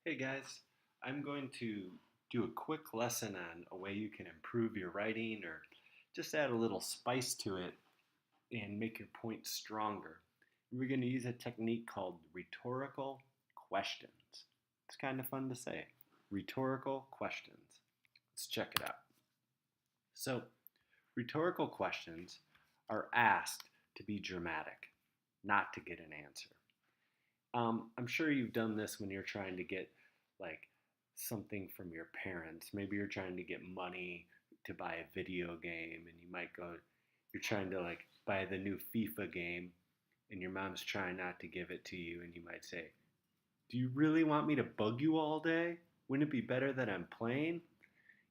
Hey guys, I'm going to do a quick lesson on a way you can improve your writing or just add a little spice to it and make your point stronger. We're going to use a technique called rhetorical questions. It's kind of fun to say. Rhetorical questions. Let's check it out. So, rhetorical questions are asked to be dramatic, not to get an answer. I'm sure you've done this when you're trying to get like something from your parents. Maybe you're trying to get money to buy a video game, and you're trying to like buy the new FIFA game, and your mom's trying not to give it to you, and you might say, "Do you really want me to bug you all day? Wouldn't it be better that I'm playing?"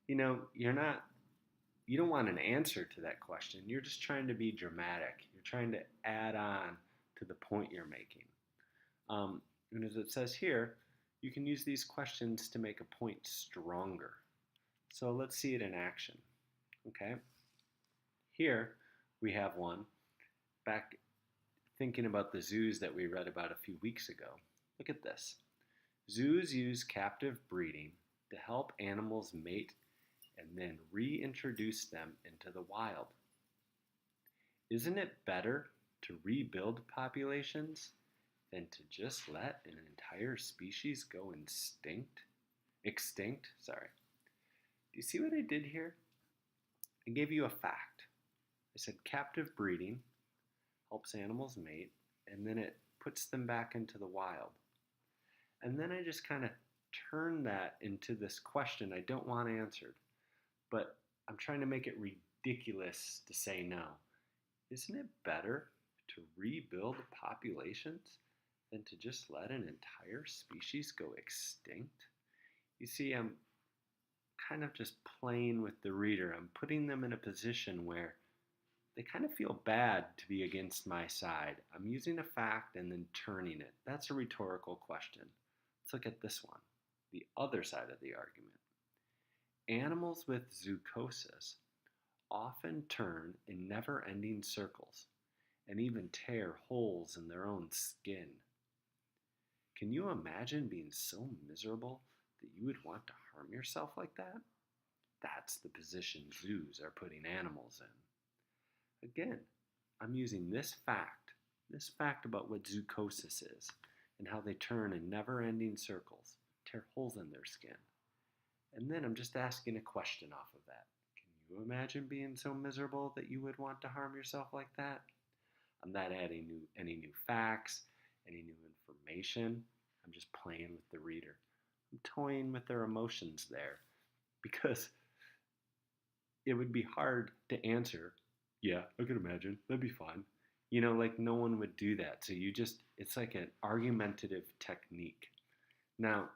You don't want an answer to that question. You're just trying to be dramatic. You're trying to add on to the point you're making. And as it says here, you can use these questions to make a point stronger. So let's see it in action. Okay, here we have one back thinking about the zoos that we read about a few weeks ago. Look at this. Zoos use captive breeding to help animals mate and then reintroduce them into the wild. Isn't it better to rebuild populations than to just let an entire species go extinct? Sorry. Do you see what I did here? I gave you a fact. I said captive breeding helps animals mate, and then it puts them back into the wild. And then I just kind of turned that into this question I don't want answered, but I'm trying to make it ridiculous to say no. Isn't it better to rebuild populations than to just let an entire species go extinct? You see, I'm kind of just playing with the reader. I'm putting them in a position where they kind of feel bad to be against my side. I'm using a fact and then turning it. That's a rhetorical question. Let's look at this one, the other side of the argument. Animals with zoochosis often turn in never-ending circles and even tear holes in their own skin. Can you imagine being so miserable that you would want to harm yourself like that? That's the position zoos are putting animals in. Again, I'm using this fact about what zoochosis is and how they turn in never-ending circles, tear holes in their skin. And then I'm just asking a question off of that. Can you imagine being so miserable that you would want to harm yourself like that? I'm not adding any new facts, any new information. I'm just playing with the reader. I'm toying with their emotions there because it would be hard to answer, yeah, I could imagine, that'd be fine. Like no one would do that. So it's like an argumentative technique. Now,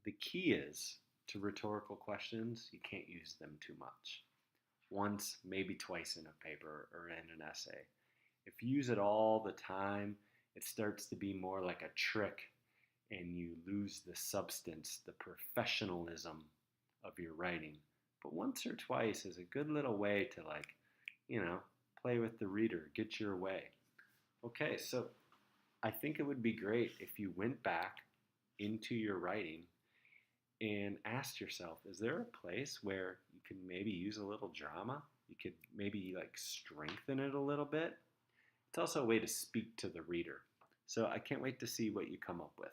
the key is to rhetorical questions, you can't use them too much. Once, maybe twice in a paper or in an essay. If you use it all the time, it starts to be more like a trick and you lose the substance, the professionalism of your writing. But once or twice is a good little way to play with the reader, get your way. Okay, so I think it would be great if you went back into your writing and asked yourself, is there a place where you can maybe use a little drama? You could maybe strengthen it a little bit. It's also a way to speak to the reader. So I can't wait to see what you come up with.